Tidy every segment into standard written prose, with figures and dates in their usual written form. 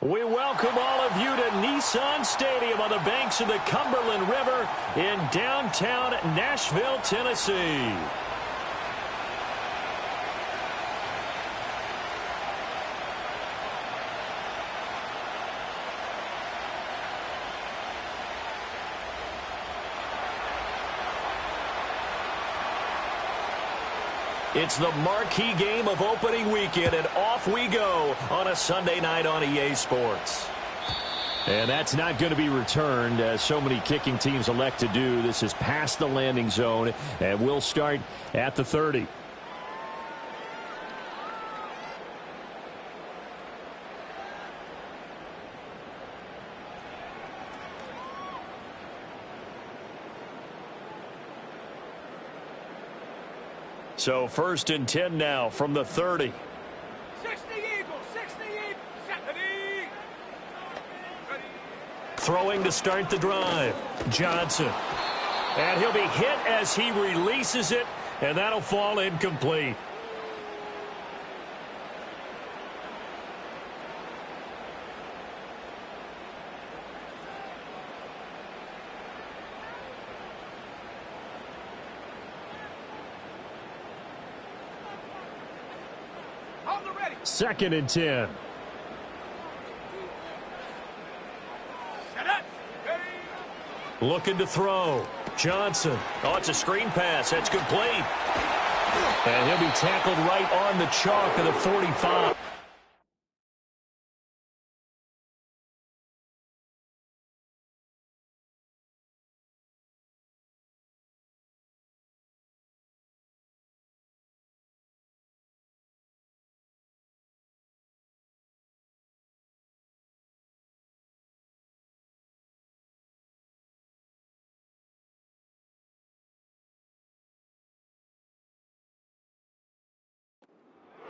We welcome all of you to Nissan Stadium on the banks of the Cumberland River in downtown Nashville, Tennessee. It's the marquee game of opening weekend, and off we go on a Sunday night on EA Sports. And that's not going to be returned, as so many kicking teams elect to do. This is past the landing zone, and we'll start at the 30. So 1st and 10 now from the 30. 60 Eagles, 60 Eagles, 70. Throwing to start the drive. Johnson. And he'll be hit as he releases it, and that'll fall incomplete. Second and 10. Looking to throw. Johnson. Oh, it's a screen pass. That's complete. And he'll be tackled right on the chalk of the 45.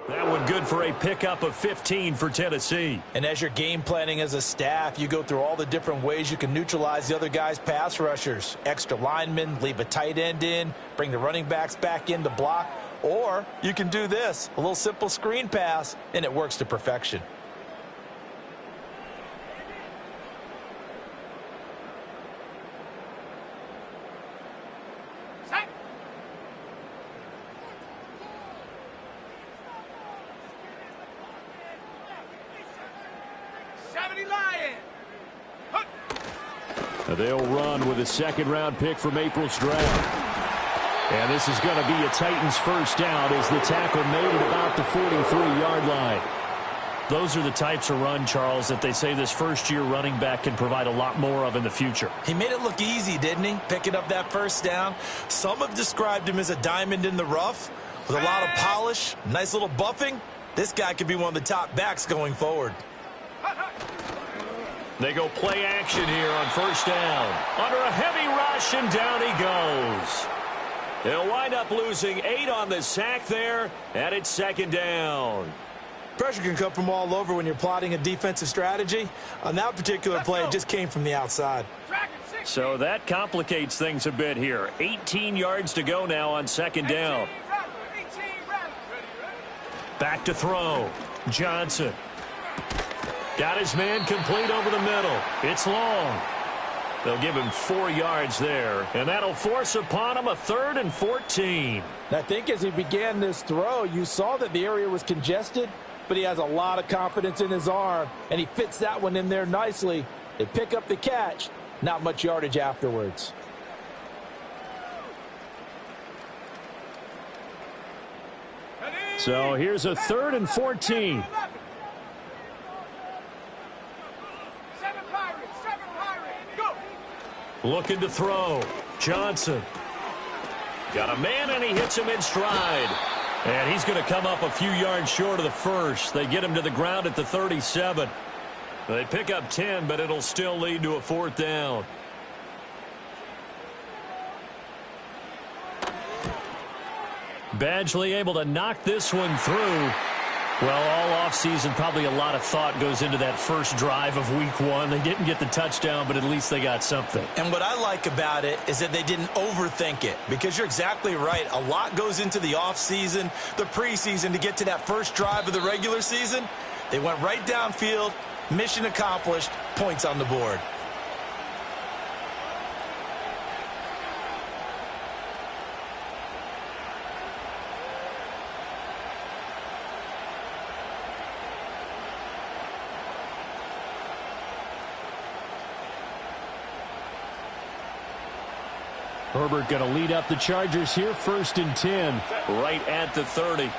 That one good for a pickup of 15 for Tennessee. And as you're game planning as a staff, you go through all the different ways you can neutralize the other guy's pass rushers. Extra linemen, leave a tight end in, bring the running backs back in to block. Or you can do this, a little simple screen pass, and it works to perfection. They'll run with a second-round pick from April's draft. And this is going to be a Titans first down as the tackle made at about the 43-yard line. Those are the types of run, Charles, that they say this first-year running back can provide a lot more of in the future. He made it look easy, didn't he? Picking up that first down. Some have described him as a diamond in the rough with a lot of polish, nice little buffing. This guy could be one of the top backs going forward. They go play action here on first down. Under a heavy rush, and down he goes. They'll wind up losing 8 on the sack there, and it's second down. Pressure can come from all over when you're plotting a defensive strategy. On that particular play, it just came from the outside. So that complicates things a bit here. 18 yards to go now on second down. Back to throw. Johnson. Got his man complete over the middle. It's long. They'll give him 4 yards there, and that'll force upon him a 3rd and 14. I think as he began this throw, you saw that the area was congested, but he has a lot of confidence in his arm, and he fits that one in there nicely. They pick up the catch, not much yardage afterwards. So here's a 3rd and 14. Looking to throw. Johnson. Got a man, and he hits him in stride. And he's going to come up a few yards short of the first. They get him to the ground at the 37. They pick up 10, but it'll still lead to a 4th down. Badgley able to knock this one through. Well, all offseason, probably a lot of thought goes into that first drive of week 1. They didn't get the touchdown, but at least they got something. And what I like about it is that they didn't overthink it, because you're exactly right. A lot goes into the offseason, the preseason, to get to that first drive of the regular season. They went right downfield, Mission accomplished. Points on the board. Herbert going to lead up the Chargers here, 1st and 10. Right at the 30.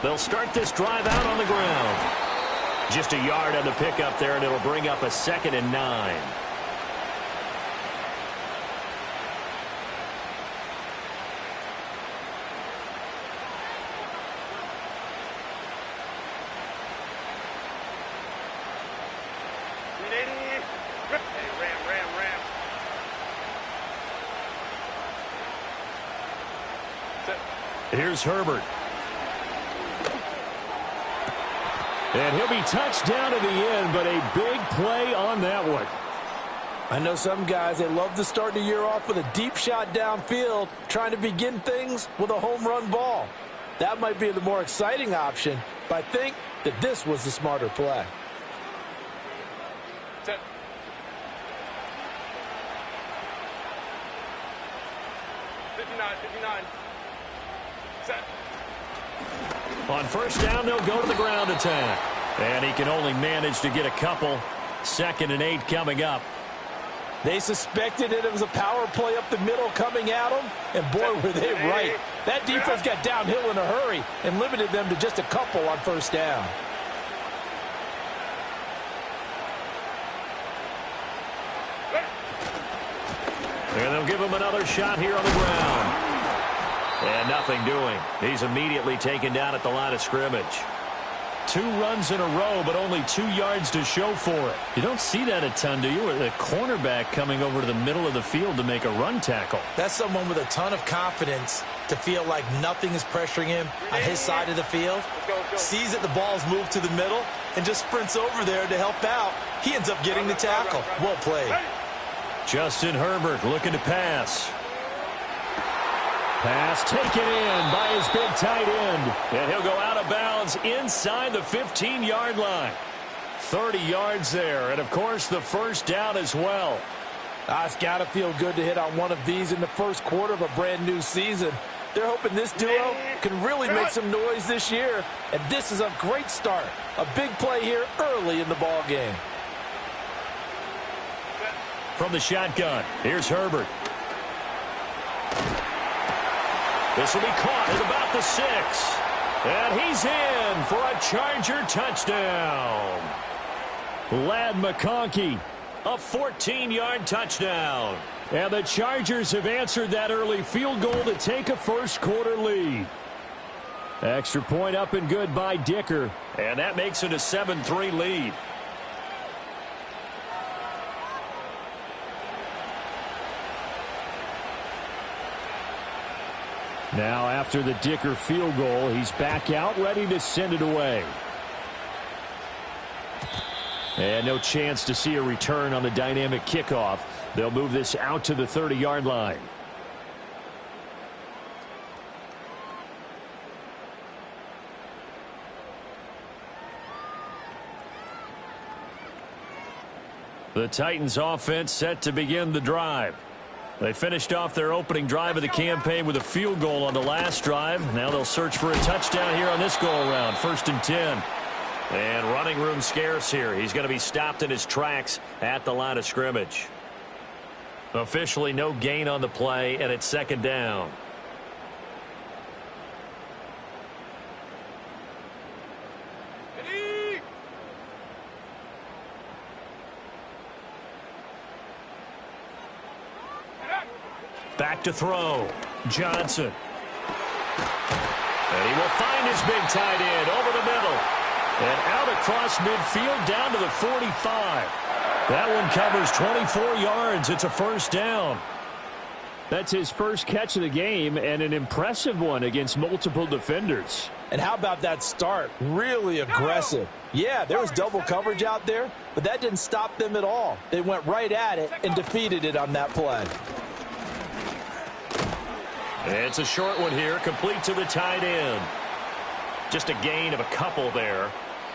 They'll start this drive out on the ground. Just a yard on the pickup there, and it'll bring up a 2nd and 9. Here's Herbert. And he'll be touched down to the end, but a big play on that one. I know some guys, they love to start the year off with a deep shot downfield, trying to begin things with a home run ball. That might be the more exciting option, but I think that this was the smarter play. Set. 59. Set. On 1st down, they'll go to the ground attack. And he can only manage to get a couple. 2nd and 8 coming up. They suspected it was a power play up the middle coming at them, and boy, were they right. That defense got downhill in a hurry and limited them to just a couple on 1st down. And they'll give him another shot here on the ground. And nothing doing. He's immediately taken down at the line of scrimmage. 2 runs in a row, but only 2 yards to show for it. You don't see that a ton, do you? A cornerback coming over to the middle of the field to make a run tackle. That's someone with a ton of confidence to feel like nothing is pressuring him on his side of the field. Sees that the ball's moved to the middle and just sprints over there to help out. He ends up getting the tackle. Well played. Justin Herbert looking to pass. Pass taken in by his big tight end. And he'll go out of bounds inside the 15-yard line. 30 yards there. And, of course, the 1st down as well. It's got to feel good to hit on one of these in the 1st quarter of a brand-new season. They're hoping this duo can really make some noise this year. And this is a great start. A big play here early in the ball game. From the shotgun, here's Herbert. This will be caught at about the 6. And he's in for a Charger touchdown. Ladd McConkey, a 14-yard touchdown. And the Chargers have answered that early field goal to take a 1st quarter lead. Extra point up and good by Dicker. And that makes it a 7-3 lead. Now, after the Dicker field goal, he's back out, ready to send it away. And no chance to see a return on the dynamic kickoff. They'll move this out to the 30-yard line. The Titans offense set to begin the drive. They finished off their opening drive of the campaign with a field goal on the last drive. Now they'll search for a touchdown here on this go-around. 1st and 10. And running room scarce here. He's going to be stopped in his tracks at the line of scrimmage. Officially no gain on the play, and it's 2nd down. Back to throw. Johnson. And he will find his big tight end over the middle. And out across midfield down to the 45. That one covers 24 yards. It's a 1st down. That's his first catch of the game, and an impressive one against multiple defenders. And how about that start? Really aggressive. Yeah, there was double coverage out there, but that didn't stop them at all. They went right at it and defeated it on that play. It's a short one here, complete to the tight end. Just a gain of a couple there,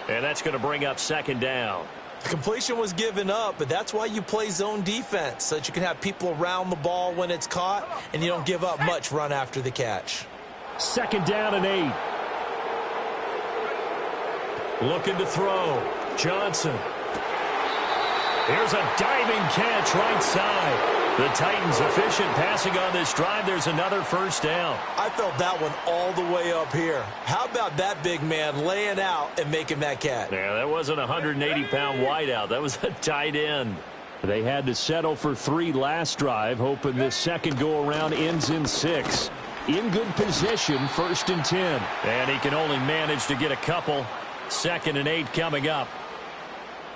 and that's going to bring up second down. The completion was given up, but that's why you play zone defense, so that you can have people around the ball when it's caught, and you don't give up much run after the catch. Second down and 8. Looking to throw. Johnson. Here's a diving catch right side. The Titans efficient passing on this drive. There's another first down. I felt that one all the way up here. How about that big man laying out and making that catch? Yeah, that wasn't a 180-pound wideout. That was a tight end. They had to settle for 3 last drive, hoping this second go-around ends in 6. In good position, 1st and 10. And he can only manage to get a couple. 2nd and 8 coming up.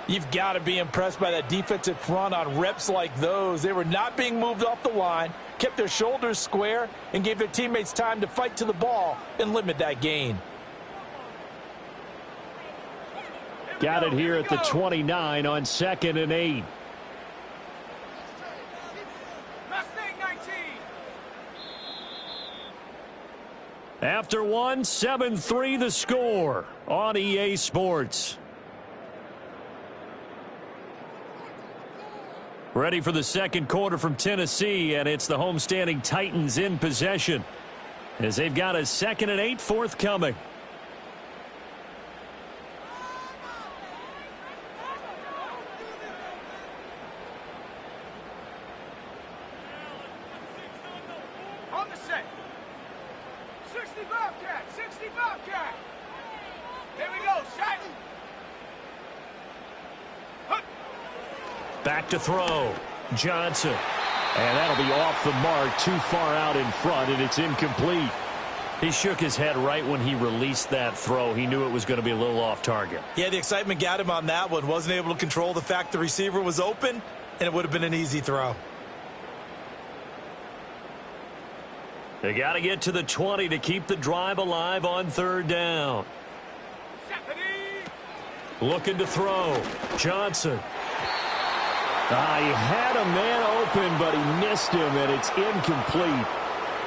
You've got to be impressed by that defensive front on reps like those. They were not being moved off the line, kept their shoulders square, and gave their teammates time to fight to the ball and limit that gain. Got it here at the 29 on 2nd and 8. After 1, 7-3 the score on EA Sports. Ready for the second quarter from Tennessee, and it's the homestanding Titans in possession as they've got a 2nd and 8 forthcoming. On the set. 60 Bobcat, 60 Bobcat. Here we go, set. Back to throw. Johnson. And that'll be off the mark, too far out in front, and it's incomplete. He shook his head right when he released that throw. He knew it was going to be a little off target. Yeah, the excitement got him on that one. Wasn't able to control the fact the receiver was open, and it would have been an easy throw. They got to get to the 20 to keep the drive alive on 3rd down. Looking to throw. Johnson. He had a man open, but he missed him, and it's incomplete.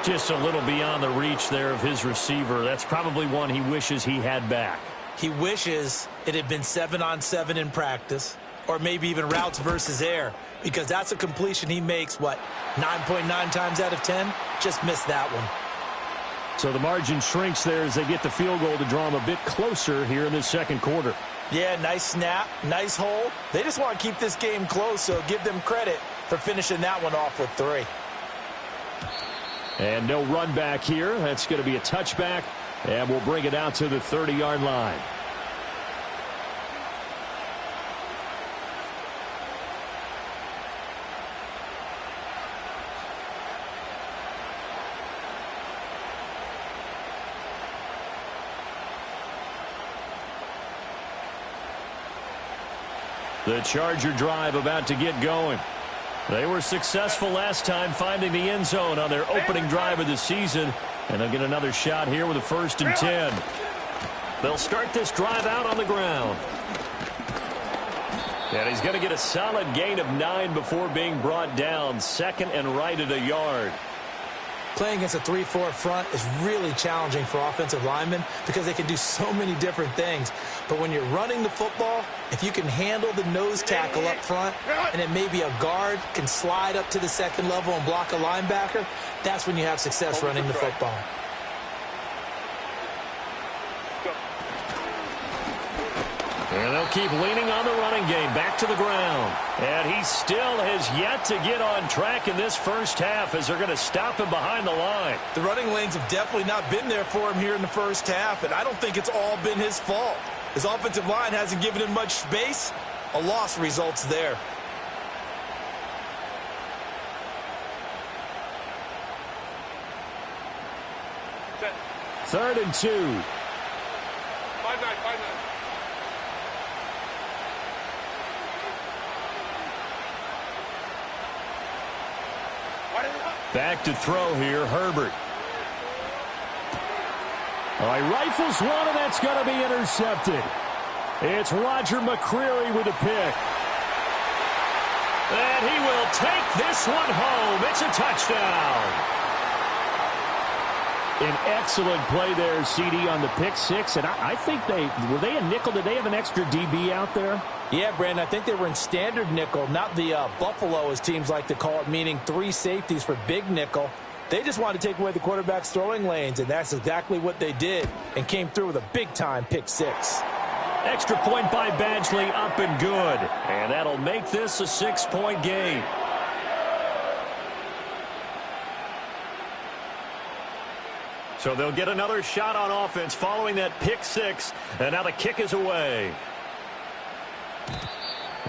Just a little beyond the reach there of his receiver. That's probably one he wishes he had back. He wishes it had been 7-on-7 in practice, or maybe even routes versus air, because that's a completion he makes, 9.9 times out of 10? Just missed that one. So the margin shrinks there as they get the field goal to draw them a bit closer here in the second quarter. Yeah, nice snap, nice hole. They just want to keep this game close, so give them credit for finishing that one off with 3. And no run back here. That's going to be a touchback, and we'll bring it out to the 30-yard line. The Charger drive about to get going. They were successful last time finding the end zone on their opening drive of the season, and they'll get another shot here with a 1st and 10. They'll start this drive out on the ground. And he's going to get a solid gain of 9 before being brought down. 2nd and right at a yard. Playing against a 3-4 front is really challenging for offensive linemen because they can do so many different things. But when you're running the football, if you can handle the nose tackle up front, and then maybe a guard can slide up to the 2nd level and block a linebacker, that's when you have success running the football. And they'll keep leaning on the running game. Back to the ground. And he still has yet to get on track in this first half as they're going to stop him behind the line. The running lanes have definitely not been there for him here in the first half, and I don't think it's all been his fault. His offensive line hasn't given him much space. A loss results there. Third and 2. 5-9. Back to throw here, Herbert. All right, rifles one, and that's going to be intercepted. It's Roger McCreary with a pick. And he will take this one home. It's a touchdown. An excellent play there, CD, on the pick six. And I think were they a nickel? Did they have an extra DB out there? Yeah, Brandon, I think they were in standard nickel, not the Buffalo, as teams like to call it, meaning 3 safeties for big nickel. They just wanted to take away the quarterback's throwing lanes, and that's exactly what they did, and came through with a big-time pick six. Extra point by Badgley, up and good. And that'll make this a 6-point game. So they'll get another shot on offense following that pick six, and now the kick is away.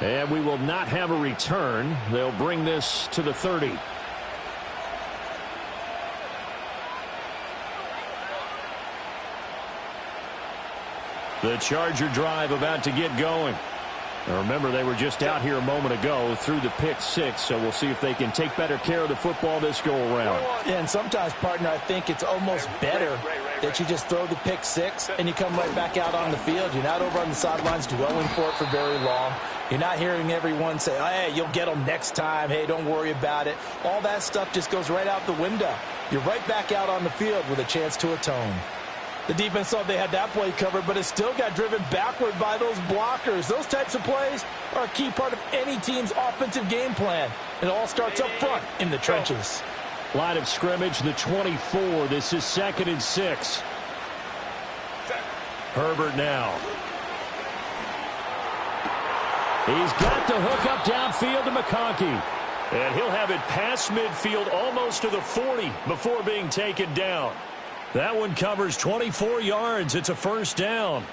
And we will not have a return. They'll bring this to the 30. The Charger drive about to get going. Now remember, they were just out here a moment ago through the pick six, so we'll see if they can take better care of the football this go-around. Yeah, and sometimes, partner, I think it's almost better that you just throw the pick six and you come right back out on the field. You're not over on the sidelines dwelling for it for very long. You're not hearing everyone say, oh, hey, you'll get them next time. Hey, don't worry about it. All that stuff just goes right out the window. You're right back out on the field with a chance to atone. The defense thought they had that play covered, but it still got driven backward by those blockers. Those types of plays are a key part of any team's offensive game plan. It all starts up front in the trenches. Line of scrimmage, the 24. This is 2nd and 6. Herbert now. He's got the hook up downfield to McConkey. And he'll have it past midfield almost to the 40 before being taken down. That one covers 24 yards. It's a first down.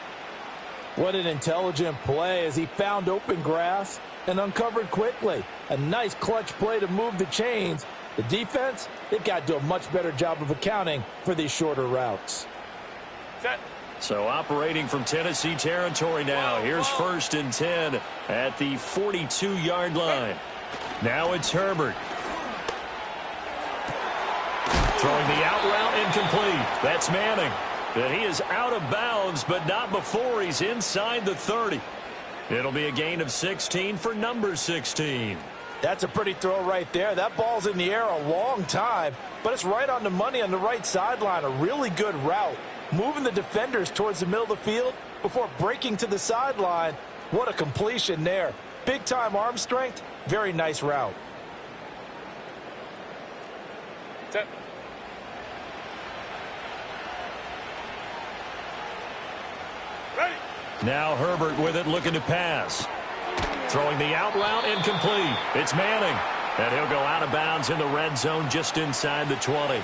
What an intelligent play as he found open grass and uncovered quickly. A nice clutch play to move the chains. The defense, they've got to do a much better job of accounting for these shorter routes. Set. So operating from Tennessee territory now. Here's 1st and 10 at the 42-yard line. Now it's Herbert. Throwing the out route incomplete. That's Manning. And he is out of bounds, but not before he's inside the 30. It'll be a gain of 16 for number 16. That's a pretty throw right there. That ball's in the air a long time, but it's right on the money on the right sideline. A really good route. Moving the defenders towards the middle of the field before breaking to the sideline. What a completion there. Big-time arm strength. Very nice route. Set. Ready. Now Herbert with it, looking to pass. Throwing the out route incomplete. It's Manning. And he'll go out of bounds in the red zone just inside the 20.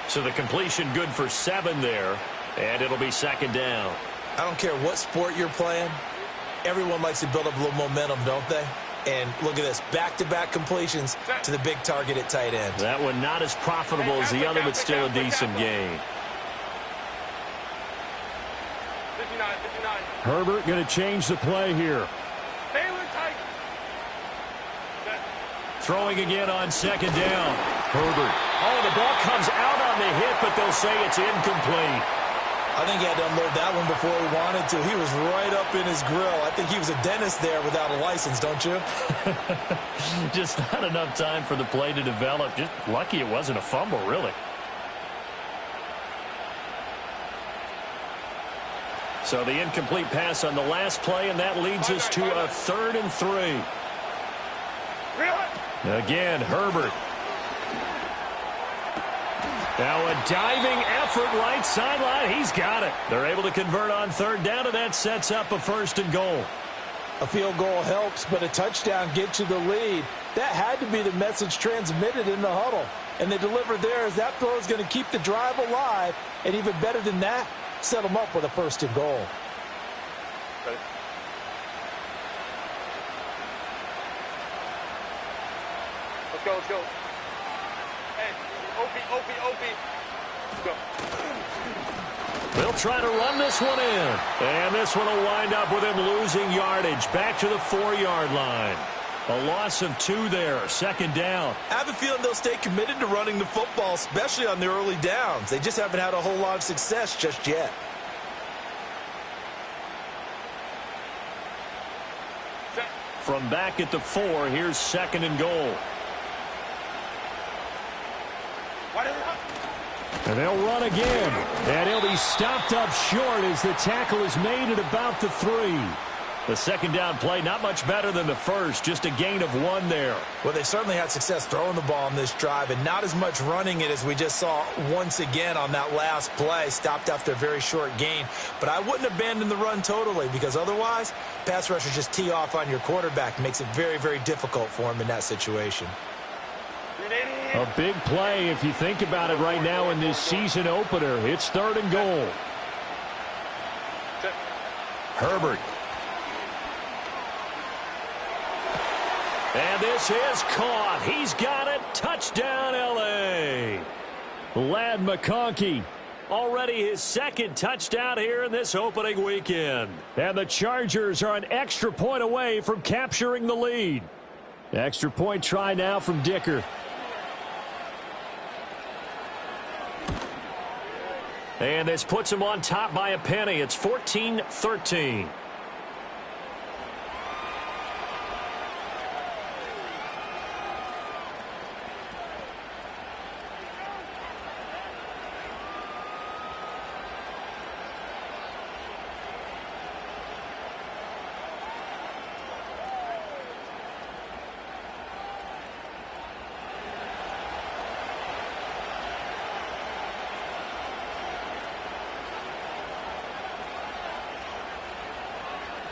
So the completion good for 7 there. And it'll be 2nd down. I don't care what sport you're playing. Everyone likes to build up a little momentum, don't they? And look at this. Back-to-back completions to the big target at tight end. That one not as profitable as the other, but still a decent gain. 59, 59. Herbert going to change the play here. Baylor tight. Set. Throwing again on 2nd down. Herbert. Oh, the ball comes out on the hit, but they'll say it's incomplete. I think he had to unload that one before he wanted to. He was right up in his grill. I think he was a dentist there without a license, don't you? Just not enough time for the play to develop. Just lucky it wasn't a fumble, really. So the incomplete pass on the last play, and that leads us to a 3rd and 3. Again, Herbert. Now a diving effort right sideline. He's got it. They're able to convert on 3rd down, and that sets up a 1st and goal. A field goal helps, but a touchdown gets you the lead. That had to be the message transmitted in the huddle. And they delivered there as that throw is going to keep the drive alive. And even better than that, set them up with a 1st and goal. Ready. Let's go, let's go. Hey, OP. Let's go. They'll try to run this one in. And this one will wind up with him losing yardage. Back to the 4-yard line. A loss of 2 there. 2nd down. I have a feeling they'll stay committed to running the football, especially on the early downs. They just haven't had a whole lot of success just yet. Set. From back at the 4, here's 2nd and goal. Wide it up. And they'll run again. And he'll be stopped up short as the tackle is made at about the 3. The second down play, not much better than the first, just a gain of 1 there. Well, they certainly had success throwing the ball on this drive and not as much running it as we just saw once again on that last play. Stopped after a very short gain. But I wouldn't abandon the run totally because otherwise, pass rushers just tee off on your quarterback. Makes it very, very difficult for him in that situation. A big play if you think about it right now in this season opener. It's 3rd and goal. Herbert. And this is caught. He's got it. Touchdown, L.A. Ladd McConkey. Already his 2nd touchdown here in this opening weekend. And the Chargers are an extra point away from capturing the lead. Extra point try now from Dicker. And this puts him on top by a penny. It's 14-13.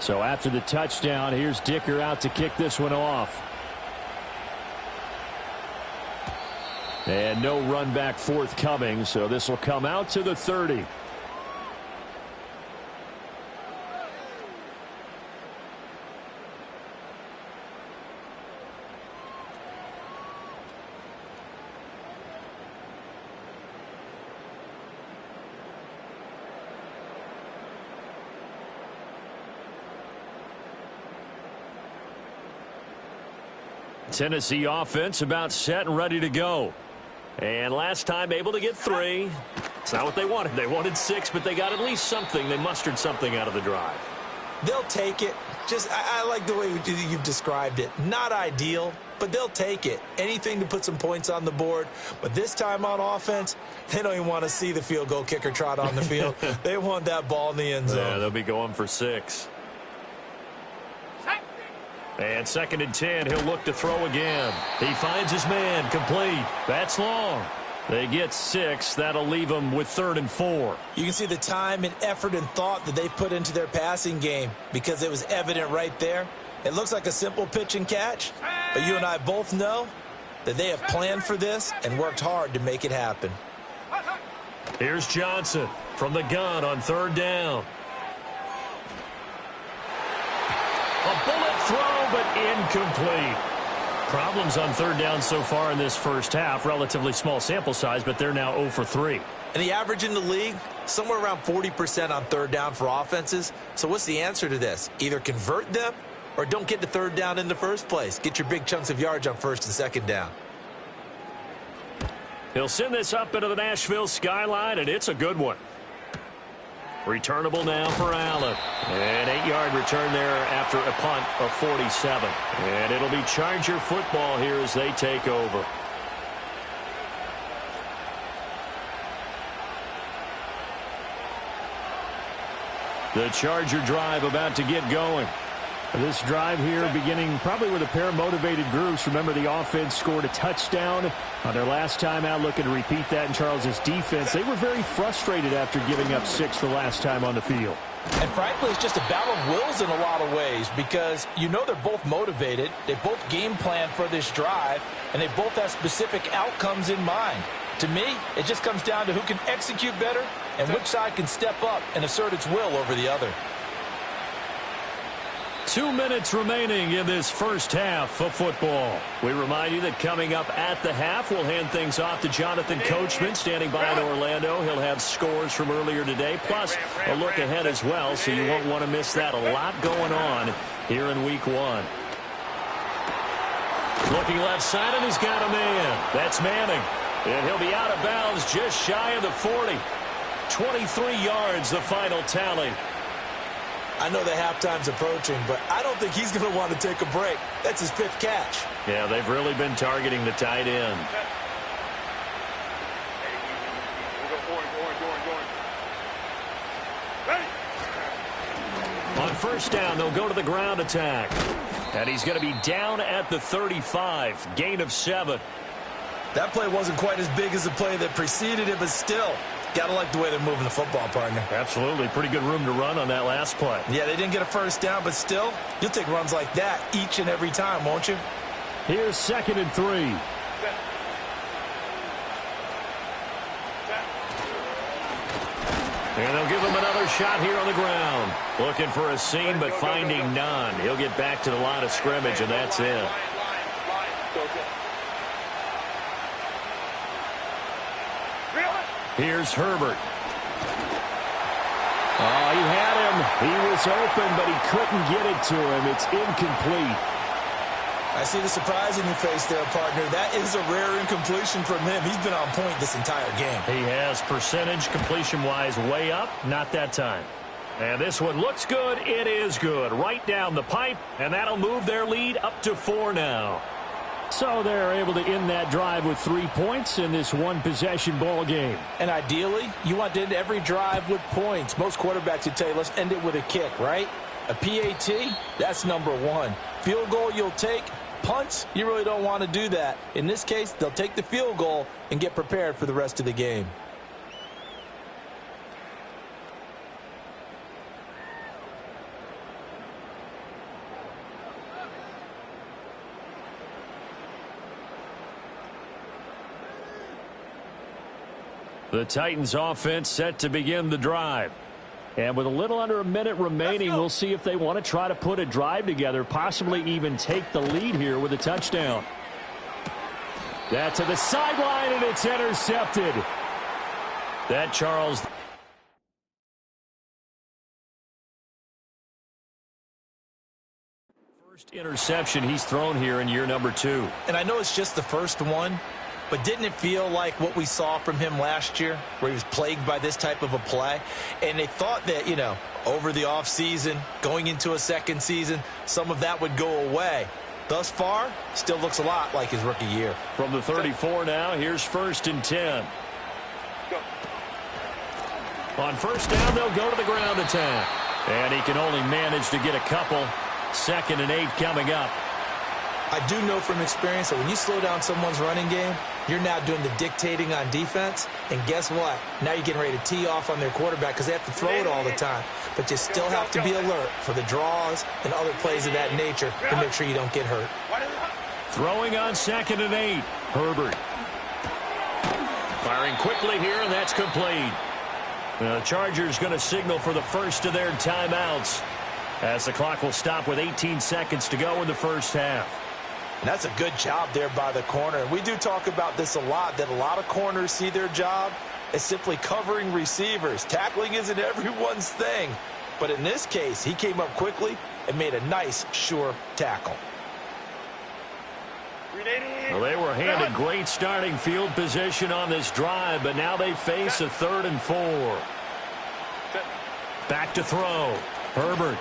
So after the touchdown, here's Dicker out to kick this one off. And no run back forthcoming, so this will come out to the 30. Tennessee offense about set and ready to go. And last time able to get 3. It's not what they wanted. They wanted 6, but they got at least something. They mustered something out of the drive. They'll take it. I like the way you've described it. Not ideal, but they'll take it. Anything to put some points on the board. But this time on offense, they don't even want to see the field goal kicker trot on the field. They want that ball in the end zone. Yeah, they'll be going for 6. And 2nd and 10, he'll look to throw again. He finds his man, complete. That's long. They get 6. That'll leave them with 3rd and 4. You can see the time and effort and thought that they put into their passing game because it was evident right there. It looks like a simple pitch and catch, but you and I both know that they have planned for this and worked hard to make it happen. Here's Johnson from the gun on 3rd down. A bullet throw, but incomplete. Problems on 3rd down so far in this first half. Relatively small sample size, but they're now 0 for 3. And the average in the league, somewhere around 40% on 3rd down for offenses. So what's the answer to this? Either convert them or don't get to 3rd down in the first place. Get your big chunks of yards on 1st and 2nd down. He'll send this up into the Nashville skyline, and it's a good one. Returnable now for Allen. An 8-yard return there after a punt of 47. And it'll be Charger football here as they take over. The Charger drive about to get going. This drive here beginning probably with a pair of motivated groups. Remember, the offense scored a touchdown on their last time out, looking to repeat that in Charles's defense. They were very frustrated after giving up 6 the last time on the field. And frankly, it's just a battle of wills in a lot of ways because you know they're both motivated. They both game plan for this drive, and they both have specific outcomes in mind. To me, it just comes down to who can execute better and which side can step up and assert its will over the other. 2 minutes remaining in this first half of football. We remind you that coming up at the half, we'll hand things off to Jonathan Coachman standing by in Orlando. He'll have scores from earlier today, plus a look ahead as well, so you won't want to miss that. A lot going on here in week 1. Looking left side, and he's got a man. That's Manning. And he'll be out of bounds just shy of the 40. 23 yards, the final tally. I know the halftime's approaching, but I don't think he's going to want to take a break. That's his 5th catch. Yeah, they've really been targeting the tight end. On first down, they'll go to the ground attack. And he's going to be down at the 35. Gain of 7. That play wasn't quite as big as the play that preceded it, but still, got to like the way they're moving the football, partner. Absolutely. Pretty good room to run on that last play. Yeah, they didn't get a first down, but still, you'll take runs like that each and every time, won't you? Here's 2nd and 3. And they'll give him another shot here on the ground. Looking for a seam, but finding none. He'll get back to the line of scrimmage, and that's it. Here's Herbert. Oh, he had him. He was open, but he couldn't get it to him. It's incomplete. I see the surprise in your face there, partner. That is a rare incompletion from him. He's been on point this entire game. He has percentage completion-wise way up. Not that time. And this one looks good. It is good. Right down the pipe, and that'll move their lead up to 4 now. So they're able to end that drive with 3 points in this one-possession ball game. And ideally, you want to end every drive with points. Most quarterbacks would tell you, let's end it with a kick, right? A PAT, that's number 1. Field goal you'll take. Punts, you really don't want to do that. In this case, they'll take the field goal and get prepared for the rest of the game. The Titans offense set to begin the drive. And with a little under a minute remaining, we'll see if they want to try to put a drive together, possibly even take the lead here with a touchdown. That to the sideline, and it's intercepted. That, Charles, first interception he's thrown here in year number 2. And I know it's just the first one, but didn't it feel like what we saw from him last year, where he was plagued by this type of a play? And they thought that, you know, over the offseason, going into a second season, some of that would go away. Thus far, still looks a lot like his rookie year. From the 34 now, here's 1st and 10. On first down, they'll go to the ground attack. And he can only manage to get a couple. 2nd and 8 coming up. I do know from experience that when you slow down someone's running game, you're now doing the dictating on defense. And guess what? Now you're getting ready to tee off on their quarterback because they have to throw it all the time. But you still have to be alert for the draws and other plays of that nature to make sure you don't get hurt. Throwing on 2nd and 8. Herbert. Firing quickly here, and that's complete. The Chargers going to signal for the first of their timeouts, as the clock will stop with 18 seconds to go in the first half. And that's a good job there by the corner. We do talk about this a lot, that a lot of corners see their job as simply covering receivers. Tackling isn't everyone's thing. But in this case, he came up quickly and made a nice, sure tackle. Well, they were handed great starting field position on this drive, but now they face a 3rd and 4. Back to throw. Herbert.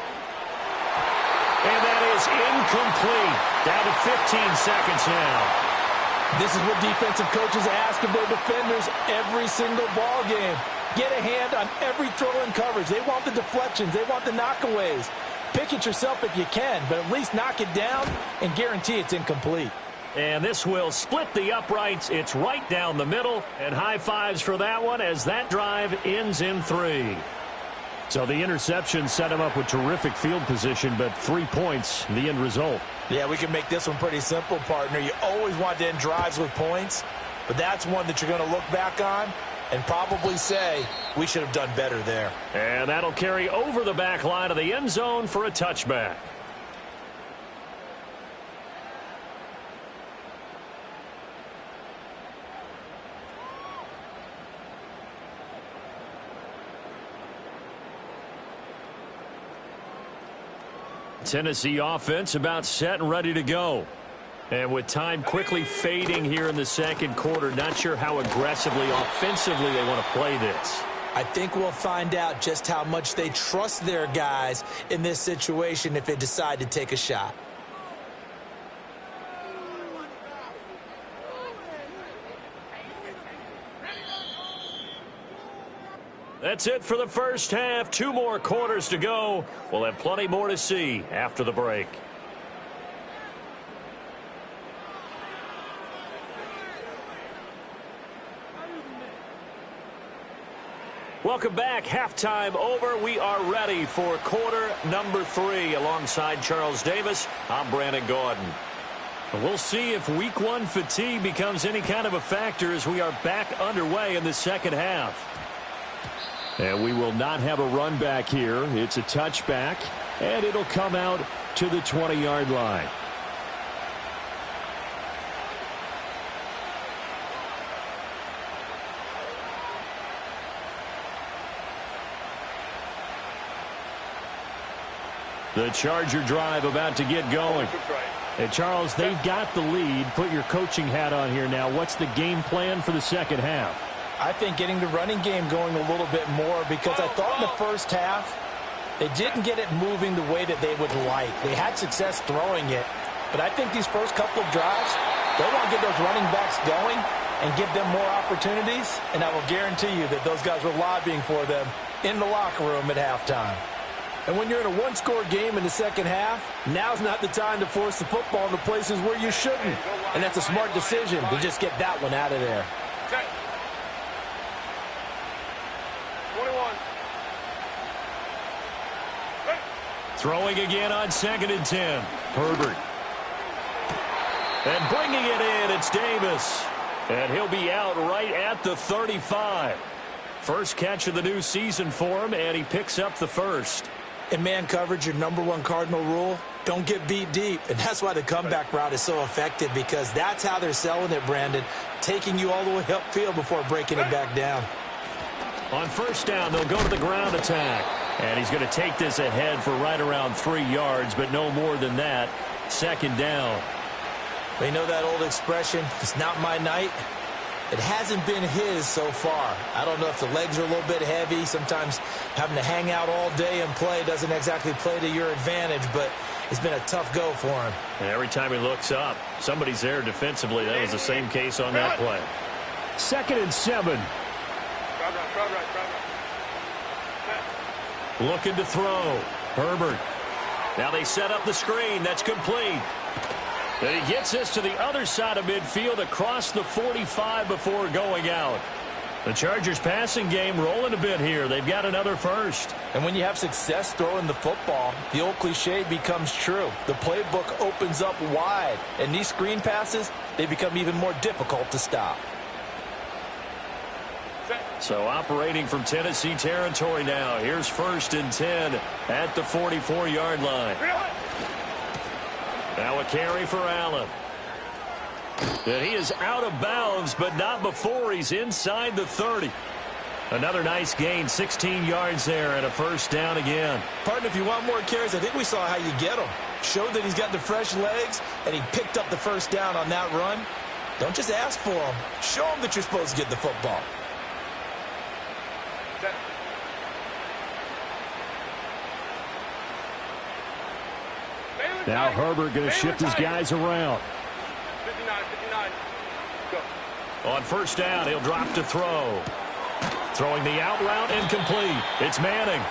And that is incomplete. Down to 15 seconds now. This is what defensive coaches ask of their defenders every single ball game. Get a hand on every throw in coverage. They want the deflections. They want the knockaways. Pick it yourself if you can, but at least knock it down and guarantee it's incomplete. And this will split the uprights. It's right down the middle. And high fives for that one as that drive ends in 3. So the interception set him up with terrific field position, but 3 points, the end result. Yeah, we can make this one pretty simple, partner. You always want to end drives with points, but that's one that you're going to look back on and probably say, we should have done better there. And that'll carry over the back line of the end zone for a touchback. Tennessee offense about set and ready to go. And with time quickly fading here in the second quarter, not sure how aggressively, offensively they want to play this. I think we'll find out just how much they trust their guys in this situation if they decide to take a shot. That's it for the first half. 2 more quarters to go. We'll have plenty more to see after the break. Welcome back. Halftime over. We are ready for quarter number 3. Alongside Charles Davis, I'm Brandon Gaudin. We'll see if week 1 fatigue becomes any kind of a factor as we are back underway in the second half. And we will not have a run back here. It's a touchback, and it'll come out to the 20-yard line. The Charger drive about to get going. And Charles, they've got the lead. Put your coaching hat on here now. What's the game plan for the second half? I think getting the running game going a little bit more, because I thought in the first half they didn't get it moving the way that they would like. They had success throwing it, but I think these first couple of drives, they want to get those running backs going and give them more opportunities, and I will guarantee you that those guys were lobbying for them in the locker room at halftime. And when you're in a one-score game in the second half, now's not the time to force the football into places where you shouldn't. And that's a smart decision to just get that one out of there. Okay. 21. Throwing again on 2nd and 10. Herbert. And bringing it in, it's Davis. And he'll be out right at the 35. First catch of the new season for him, and he picks up the first. In man coverage, your #1 cardinal rule, don't get beat deep. And that's why the comeback route is so effective, because that's how they're selling it, Brandon. Taking you all the way upfield before breaking it back down. On first down, they'll go to the ground attack. And he's going to take this ahead for right around 3 yards, but no more than that. 2nd down. They know that old expression, it's not my night. It hasn't been his so far. I don't know if the legs are a little bit heavy. Sometimes having to hang out all day and play doesn't exactly play to your advantage, but it's been a tough go for him. And every time he looks up, somebody's there defensively. That was the same case on that play. 2nd and 7. Looking to throw. Herbert. Now they set up the screen. That's complete. And he gets this to the other side of midfield across the 45 before going out. The Chargers passing game rolling a bit here. They've got another first. And when you have success throwing the football, the old cliche becomes true. The playbook opens up wide. And these screen passes, they become even more difficult to stop. So operating from Tennessee territory now. Here's 1st and 10 at the 44-yard line. Now a carry for Allen. And he is out of bounds, but not before he's inside the 30. Another nice gain, 16 yards there, and a first down again. Partner, if you want more carries, I think we saw how you get them. Showed that he's got the fresh legs, and he picked up the first down on that run. Don't just ask for them. Show them that you're supposed to get the football. Now Herbert going to shift his guys around. 59. Go. On first down, he'll drop to throw. Throwing the out route incomplete. It's Manning.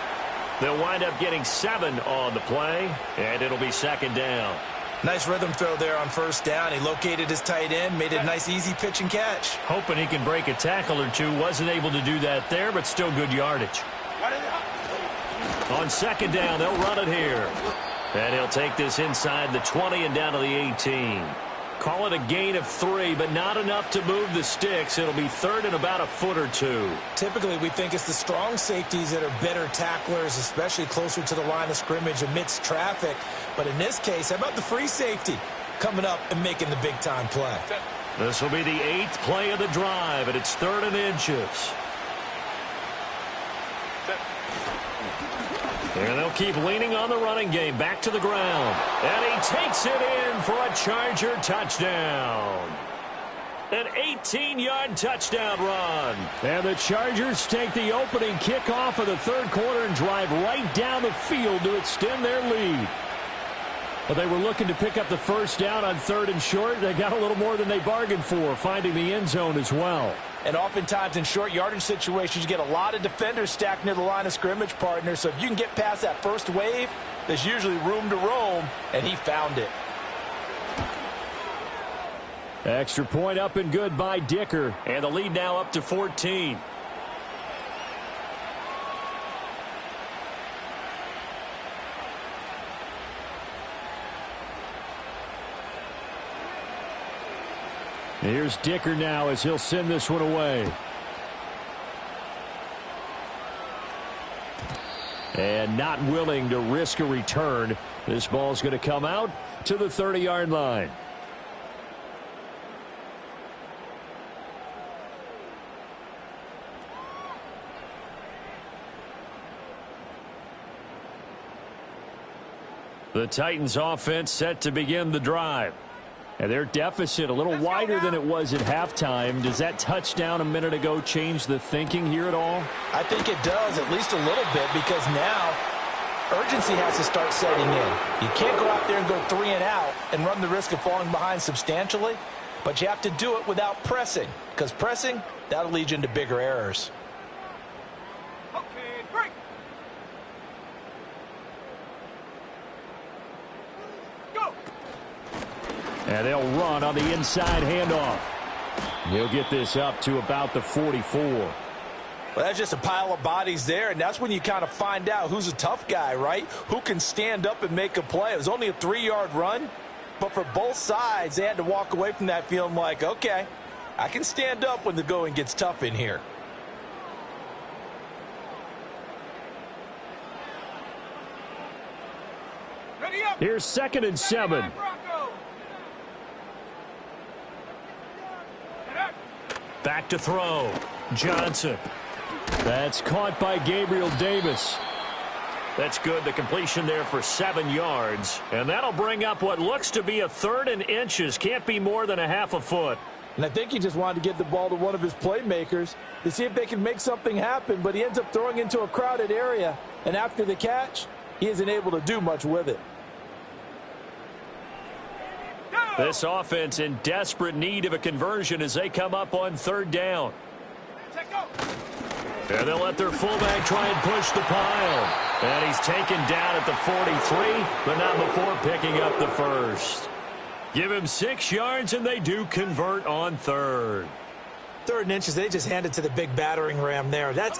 They'll wind up getting 7 on the play, and it'll be 2nd down. Nice rhythm throw there on first down. He located his tight end, made a nice easy pitch and catch. Hoping he can break a tackle or two. Wasn't able to do that there, but still good yardage. On 2nd down, they'll run it here. And he'll take this inside the 20 and down to the 18. Call it a gain of 3, but not enough to move the sticks. It'll be 3rd and about a foot or 2. Typically, we think it's the strong safeties that are better tacklers, especially closer to the line of scrimmage amidst traffic. But in this case, how about the free safety coming up and making the big-time play? This will be the 8th play of the drive, and it's 3rd and inches. And they'll keep leaning on the running game. Back to the ground. And he takes it in for a Charger touchdown. An 18-yard touchdown run. And the Chargers take the opening kickoff of the 3rd quarter and drive right down the field to extend their lead. Well, they were looking to pick up the first down on 3rd and short. They got a little more than they bargained for, finding the end zone as well. And oftentimes in short yardage situations, you get a lot of defenders stacked near the line of scrimmage, partner. So if you can get past that first wave, there's usually room to roam, and he found it. Extra point up and good by Dicker. And the lead now up to 14. Here's Dicker now as he'll send this one away. And not willing to risk a return. This ball's going to come out to the 30-yard line. The Titans offense set to begin the drive. And their deficit a little wider than it was at halftime. Does that touchdown a minute ago change the thinking here at all? I think it does, at least a little bit, because now urgency has to start setting in. You can't go out there and go 3 and out and run the risk of falling behind substantially, but you have to do it without pressing, because pressing, that'll lead you into bigger errors. Okay, break. Go. And they'll run on the inside handoff. He'll get this up to about the 44. Well, that's just a pile of bodies there, and that's when you kind of find out who's a tough guy, right? Who can stand up and make a play. It was only a 3-yard run, but for both sides, they had to walk away from that feeling like, okay, I can stand up when the going gets tough in here. Ready up. Here's 2nd and 7. Back to throw. Johnson. That's caught by Gabriel Davis. That's good. The completion there for 7 yards. And that'll bring up what looks to be a 3rd and inches. Can't be more than a half a foot. And I think he just wanted to get the ball to one of his playmakers to see if they can make something happen, but he ends up throwing into a crowded area. And after the catch, he isn't able to do much with it. This offense in desperate need of a conversion as they come up on 3rd down. And they'll let their fullback try and push the pile. And he's taken down at the 43, but not before picking up the first. Give him 6 yards, and they do convert on 3rd. 3rd and inches, they just hand it to the big battering ram there. That's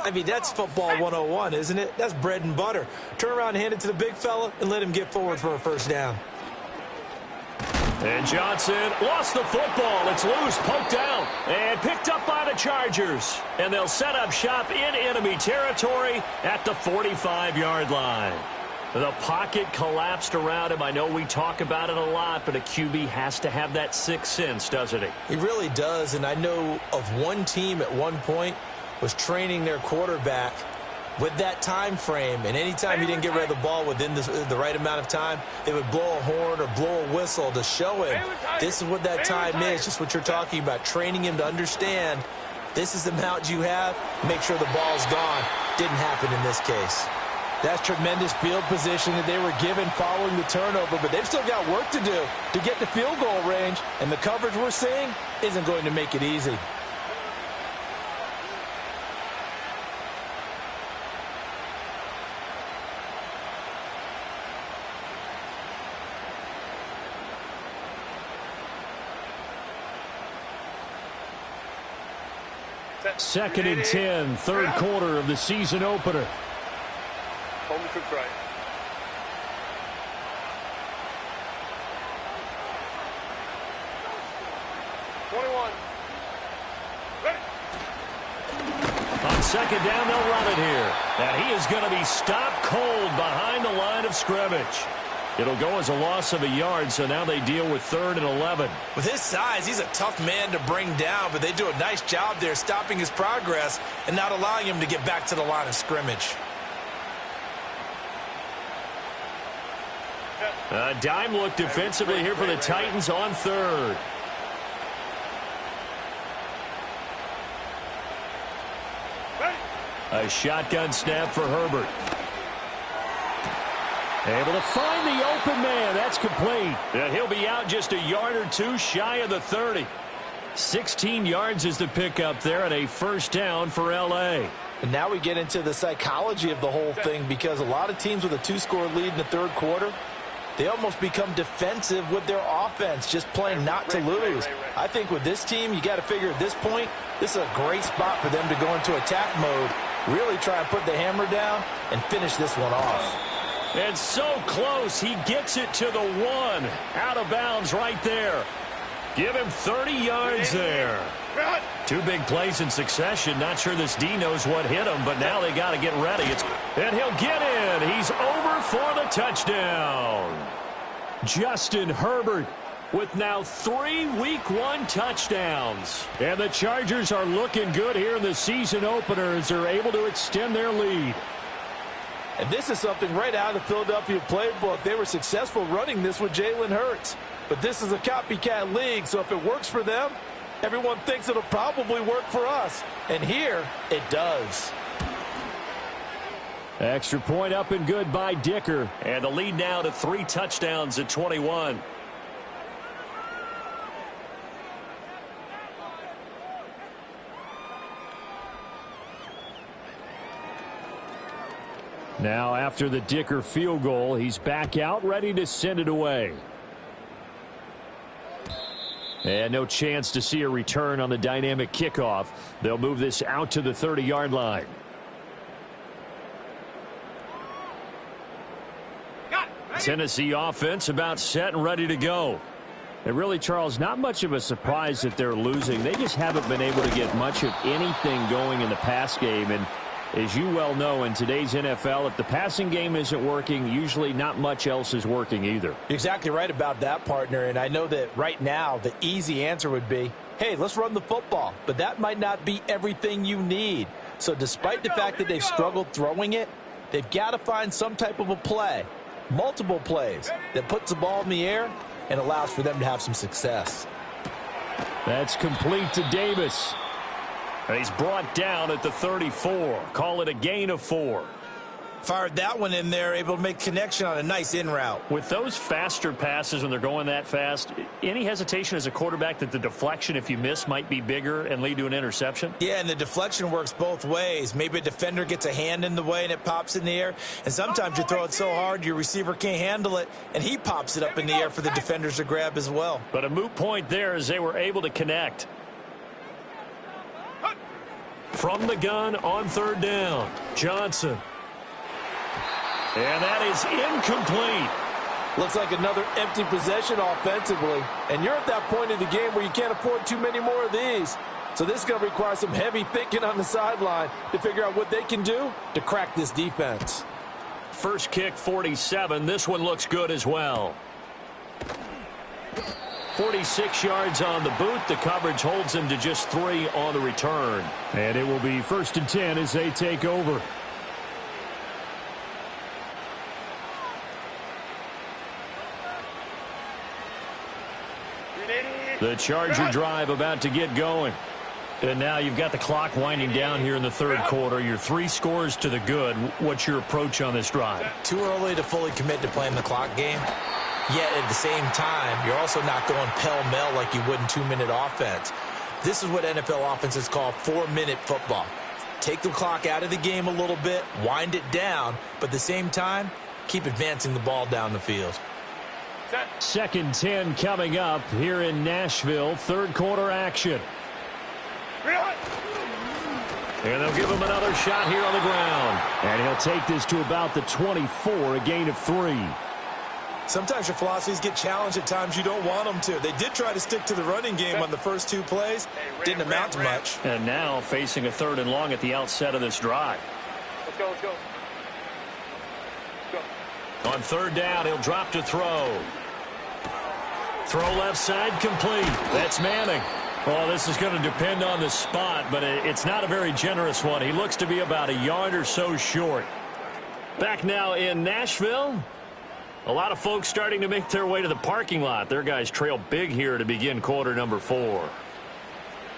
football 101, isn't it? That's bread and butter. Turn around and hand it to the big fella and let him get forward for a first down. And Johnson lost the football. It's loose, poked out, and picked up by the Chargers. And they'll set up shop in enemy territory at the 45-yard line. The pocket collapsed around him. I know we talk about it a lot, but a QB has to have that sixth sense, doesn't he? He really does, and I know of one team at one point was training their quarterback with that time frame, and anytime he didn't get rid of the ball within the right amount of time, they would blow a horn or blow a whistle to show him this is what that time is, just what you're talking about, training him to understand this is the amount you have, make sure the ball's gone. Didn't happen in this case. That's tremendous field position that they were given following the turnover, but they've still got work to do to get the field goal range, and the coverage we're seeing isn't going to make it easy. Second and 10, third quarter of the season opener. Hold the troops right. On second down, they'll run it here. And he is going to be stopped cold behind the line of scrimmage. It'll go as a loss of a yard, so now they deal with 3rd and 11. With his size, he's a tough man to bring down, but they do a nice job there stopping his progress and not allowing him to get back to the line of scrimmage. A dime look defensively here for the Titans on 3rd. A shotgun snap for Herbert. Able to find the open man. That's complete. And he'll be out just a yard or two shy of the 30. 16 yards is the pickup there and a first down for L.A. And now we get into the psychology of the whole thing, because a lot of teams with a 2-score lead in the third quarter, they almost become defensive with their offense, just playing not to lose. I think with this team, you got to figure at this point, this is a great spot for them to go into attack mode, really try and put the hammer down and finish this one off. And so close, he gets it to the 1. Out of bounds right there. Give him 30 yards there. 2 big plays in succession. Not sure this D knows what hit him, but now they got to get ready. And he'll get in. He's over for the touchdown. Justin Herbert with now 3 Week 1 touchdowns. And the Chargers are looking good here in the season opener as they're able to extend their lead. And this is something right out of the Philadelphia playbook. They were successful running this with Jalen Hurts. But this is a copycat league, so if it works for them, everyone thinks it'll probably work for us. And here, it does. Extra point up and good by Dicker. And the lead now to 3 touchdowns at 21. Now after the Dicker field goal, he's back out ready to send it away. And no chance to see a return on the dynamic kickoff. They'll move this out to the 30-yard line. Tennessee offense about set and ready to go. And really, Charles, not much of a surprise that they're losing. They just haven't been able to get much of anything going in the pass game. And as you well know, in today's NFL, if the passing game isn't working, usually not much else is working either. You're exactly right about that, partner. And I know that right now the easy answer would be, hey, let's run the football. But that might not be everything you need. So despite the fact that they've struggled throwing it, they've got to find some type of a play, multiple plays, that puts the ball in the air and allows for them to have some success. That's complete to Davis. He's brought down at the 34. Call it a gain of 4. Fired that one in there, able to make connection on a nice in route. With those faster passes when they're going that fast, any hesitation as a quarterback that the deflection, if you miss, might be bigger and lead to an interception? Yeah, and the deflection works both ways. Maybe a defender gets a hand in the way and it pops in the air. And sometimes you throw it so hard your receiver can't handle it, and he pops it up in the air for the defenders to grab as well. But a moot point there as they were able to connect. From the gun on 3rd down, Johnson. And that is incomplete. Looks like another empty possession offensively. And you're at that point in the game where you can't afford too many more of these. So this is going to require some heavy thinking on the sideline to figure out what they can do to crack this defense. First kick, 47. This one looks good as well. 46 yards on the boot. The coverage holds him to just 3 on the return. And it will be 1st and 10 as they take over. The Charger drive about to get going. And now you've got the clock winding down here in the 3rd quarter. You're 3 scores to the good. What's your approach on this drive? Too early to fully commit to playing the clock game. Yet at the same time, you're also not going pell-mell like you would in 2-minute offense. This is what NFL offenses call 4-minute football. Take the clock out of the game a little bit, wind it down, but at the same time, keep advancing the ball down the field. 2nd 10 coming up here in Nashville. 3rd quarter action. And they'll give him another shot here on the ground. And he'll take this to about the 24, a gain of 3. Sometimes your philosophies get challenged at times you don't want them to. They did try to stick to the running game on the first 2 plays. Didn't amount to much. And now facing a 3rd and long at the outset of this drive. Let's go, let's go. On 3rd down, he'll drop to throw. Throw left side complete. That's Manning. Well, this is going to depend on the spot, but it's not a very generous one. He looks to be about a yard or so short. Back now in Nashville. A lot of folks starting to make their way to the parking lot. Their guys trail big here to begin quarter number 4.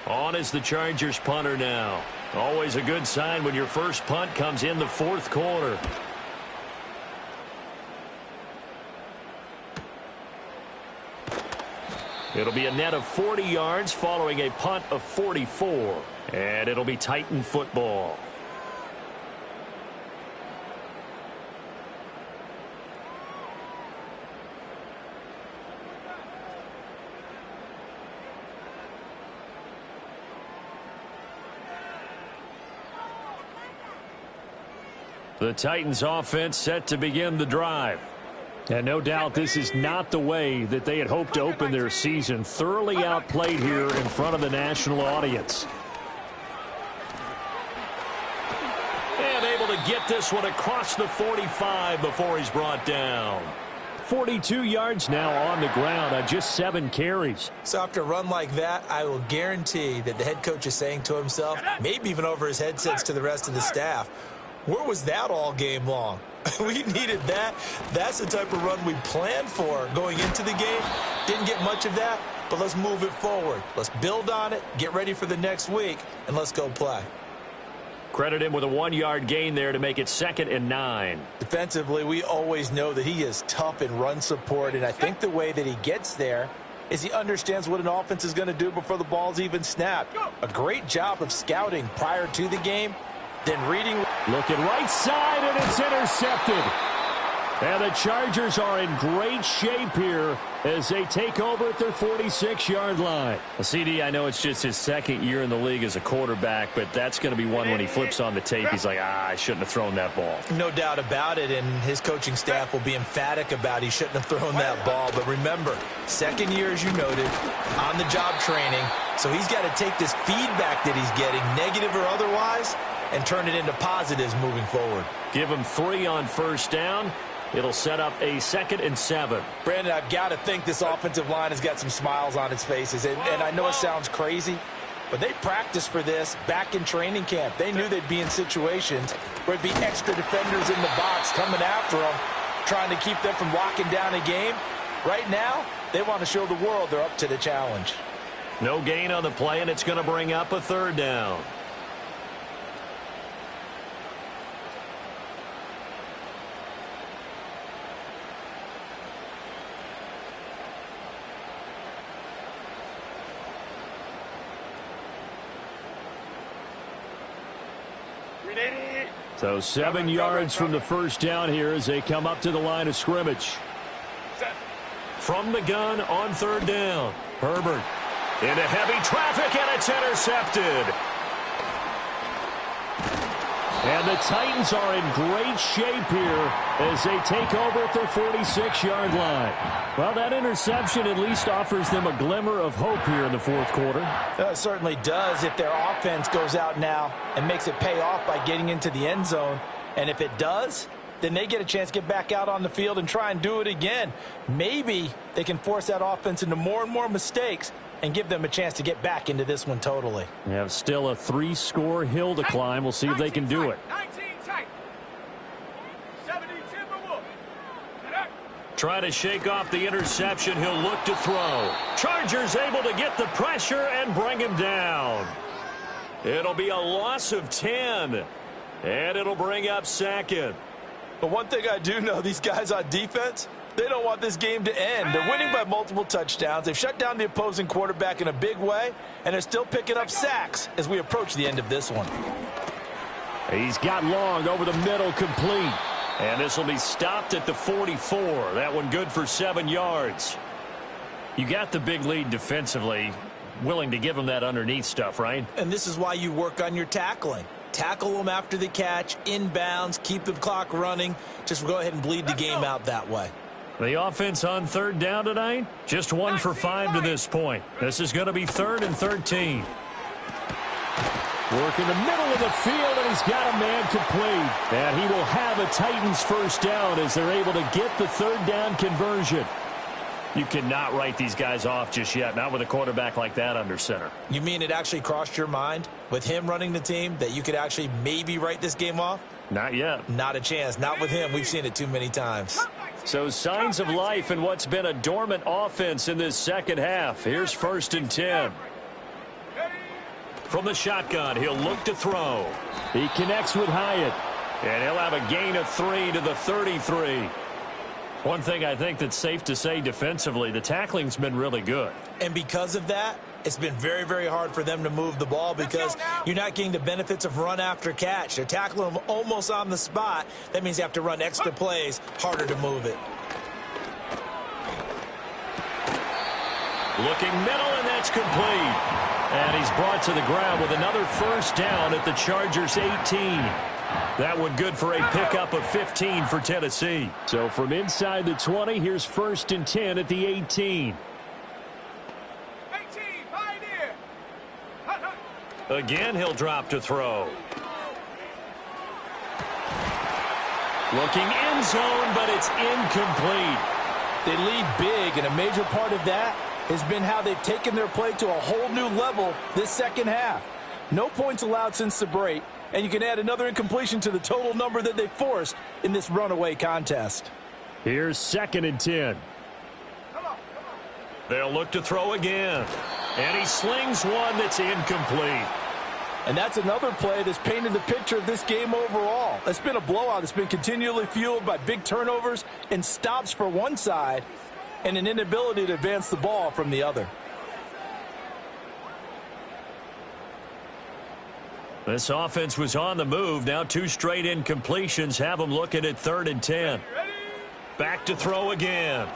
On is the Chargers punter now. Always a good sign when your first punt comes in the 4th quarter. It'll be a net of 40 yards following a punt of 44. And it'll be Titan football. The Titans offense set to begin the drive. And no doubt this is not the way that they had hoped to open their season. Thoroughly outplayed here in front of the national audience. And able to get this one across the 45 before he's brought down. 42 yards now on the ground on just 7 carries. So after a run like that, I will guarantee that the head coach is saying to himself, maybe even over his headsets to the rest of the staff, where was that all game long? We needed that. That's the type of run we planned for going into the game. Didn't get much of that, but let's move it forward. Let's build on it, get ready for the next week, and let's go play. Credit him with a 1-yard gain there to make it 2nd and 9. Defensively, we always know that he is tough in run support, and I think the way that he gets there is he understands what an offense is going to do before the ball's even snapped. A great job of scouting prior to the game, then reading. Looking right side, and it's intercepted. And the Chargers are in great shape here as they take over at their 46-yard line. CD, I know it's just his 2nd year in the league as a quarterback, but that's going to be one when he flips on the tape. He's like, I shouldn't have thrown that ball. No doubt about it, and his coaching staff will be emphatic about he shouldn't have thrown that ball. But remember, 2nd year, as you noted, on-the-job training. So he's got to take this feedback that he's getting, negative or otherwise, and turn it into positives moving forward. Give him 3 on first down. It'll set up a 2nd and 7. Brandon, I've got to think this offensive line has got some smiles on its faces. And I know it sounds crazy, but they practiced for this back in training camp. They knew they'd be in situations where it'd be extra defenders in the box coming after them, trying to keep them from locking down a game. Right now, they want to show the world they're up to the challenge. No gain on the play, and it's going to bring up a 3rd down. So 7 yards from the first down here as they come up to the line of scrimmage. From the gun on 3rd down. Herbert into heavy traffic, and it's intercepted. And the Titans are in great shape here as they take over at their 46-yard line. Well, that interception at least offers them a glimmer of hope here in the 4th quarter. It certainly does if their offense goes out now and makes it pay off by getting into the end zone. And if it does, then they get a chance to get back out on the field and try and do it again. Maybe they can force that offense into more and more mistakes and give them a chance to get back into this one totally. They have still a 3-score hill to climb. We'll see if they can do it. 19 tight. 70 Timberwolves. Try to shake off the interception. He'll look to throw. Chargers able to get the pressure and bring him down. It'll be a loss of 10. And it'll bring up 2nd. But one thing I do know, these guys on defense, they don't want this game to end. They're winning by multiple touchdowns. They've shut down the opposing quarterback in a big way, and they're still picking up sacks as we approach the end of this one. He's got long over the middle, complete. And this will be stopped at the 44. That one good for 7 yards. You got the big lead defensively. Willing to give them that underneath stuff, right? And this is why you work on your tackling. Tackle them after the catch, inbounds, keep the clock running. Just go ahead and bleed the game out that way. The offense on 3rd down tonight, just 1 for 5 to this point. This is going to be 3rd and 13. Work in the middle of the field, and he's got a man complete. And he will have a Titans first down as they're able to get the 3rd down conversion. You cannot write these guys off just yet, not with a quarterback like that under center. You mean it actually crossed your mind with him running the team that you could actually maybe write this game off? Not yet. Not a chance. Not with him. We've seen it too many times. So signs of life in what's been a dormant offense in this 2nd half. Here's 1st and 10. From the shotgun, he'll look to throw. He connects with Hyatt. And he'll have a gain of 3 to the 33. One thing I think that's safe to say defensively, the tackling's been really good. And because of that, it's been very, very hard for them to move the ball because you're not getting the benefits of run after catch. They're tackling them almost on the spot. That means you have to run extra plays, harder to move it. Looking middle, and that's complete. And he's brought to the ground with another first down at the Chargers' 18. That one good for a pickup of 15 for Tennessee. So from inside the 20, here's 1st and 10 at the 18. 18, Pioneer. Again, he'll drop to throw. Looking end zone, but it's incomplete. They lead big, and a major part of that has been how they've taken their play to a whole new level this second half. No points allowed since the break, and you can add another incompletion to the total number that they forced in this runaway contest. Here's 2nd and 10. They'll look to throw again. And he slings one that's incomplete. And that's another play that's painted the picture of this game overall. It's been a blowout. It's been continually fueled by big turnovers and stops for one side and an inability to advance the ball from the other. This offense was on the move. Now 2 straight incompletions have them looking at 3rd and 10. Back to throw again.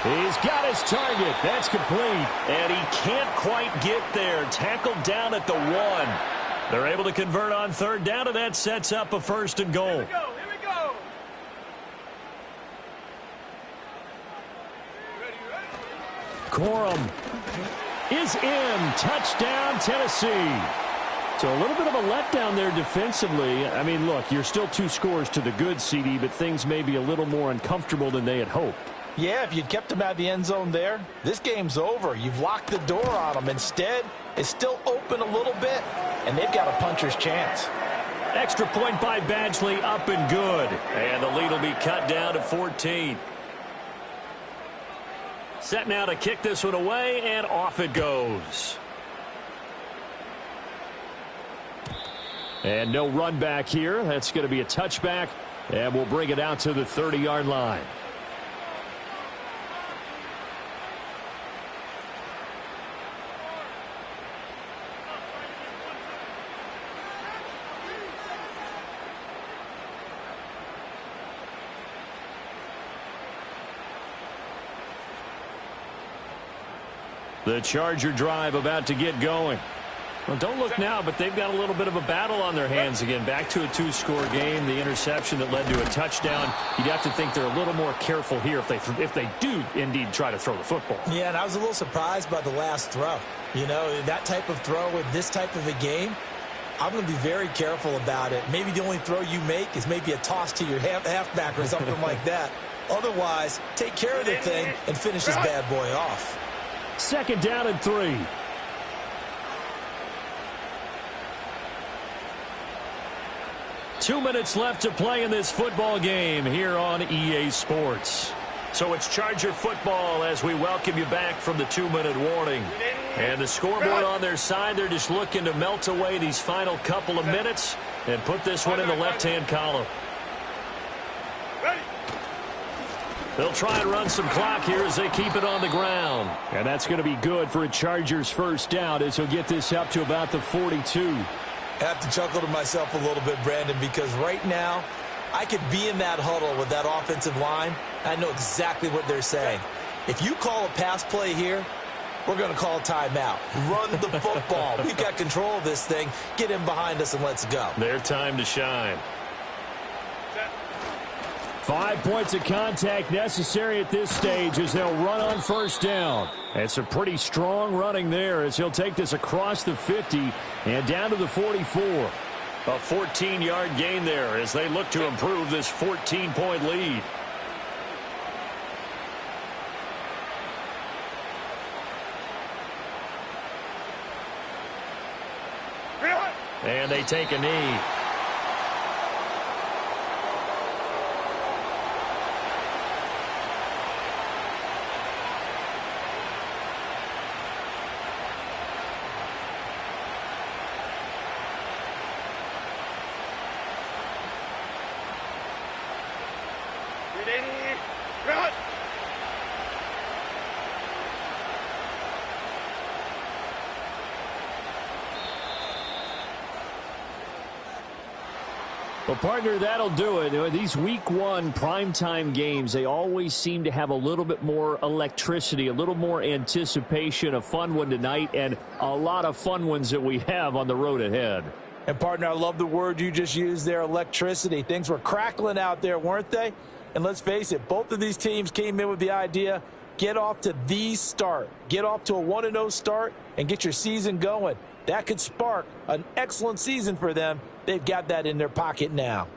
He's got his target. That's complete. And he can't quite get there. Tackled down at the 1. They're able to convert on 3rd down, and that sets up a 1st and goal. Here we go. Corum is in. Touchdown, Tennessee. So a little bit of a letdown there defensively. I mean, look, you're still 2 scores to the good, CD, but things may be a little more uncomfortable than they had hoped. Yeah, if you'd kept them out of the end zone there, this game's over. You've locked the door on them. Instead, it's still open a little bit, and they've got a puncher's chance. Extra point by Badgley, up and good. And the lead will be cut down to 14. Set now to kick this one away, and off it goes. And no run back here. That's going to be a touchback, and we'll bring it out to the 30-yard line. The Charger drive about to get going. Well, don't look now, but they've got a little bit of a battle on their hands again. Back to a 2-score game. The interception that led to a touchdown. You'd have to think they're a little more careful here if they do indeed try to throw the football. Yeah, and I was a little surprised by the last throw. You know, that type of throw with this type of a game, I'm going to be very careful about it. Maybe the only throw you make is maybe a toss to your halfback or something like that. Otherwise, take care of the thing and finish this bad boy off. 2nd down and 3. Two minutes left to play in this football game here on EA Sports. So it's Charger football as we welcome you back from the 2-minute warning. And the scoreboard on their side, they're just looking to melt away these final couple of minutes and put this one in the left-hand column. They'll try and run some clock here as they keep it on the ground. And that's going to be good for a Chargers first down as he'll get this up to about the 42. I have to chuckle to myself a little bit, Brandon, because right now I could be in that huddle with that offensive line. I know exactly what they're saying. If you call a pass play here, we're going to call a timeout. Run the football. We've got control of this thing. Get in behind us and let's go. Their time to shine. 5 points of contact necessary at this stage as they'll run on first down. And some pretty strong running there as he'll take this across the 50 and down to the 44. A 14-yard gain there as they look to improve this 14-point lead. And they take a knee. Ready, run! Well, partner, that'll do it. These week one primetime games, they always seem to have a little bit more electricity, a little more anticipation. A fun one tonight, and a lot of fun ones that we have on the road ahead. And, partner, I love the word you just used there, electricity. Things were crackling out there, weren't they? And let's face it, both of these teams came in with the idea, get off to the start. Get off to a 1-0 start and get your season going. That could spark an excellent season for them. They've got that in their pocket now.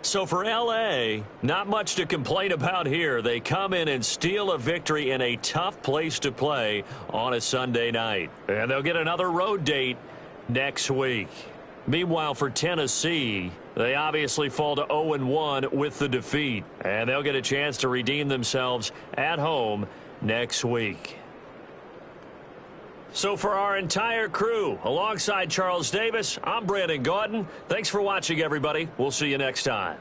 So for L.A., not much to complain about here. They come in and steal a victory in a tough place to play on a Sunday night. And they'll get another road date next week. Meanwhile, for Tennessee, they obviously fall to 0-1 with the defeat. And they'll get a chance to redeem themselves at home next week. So for our entire crew, alongside Charles Davis, I'm Brandon Gautin. Thanks for watching, everybody. We'll see you next time.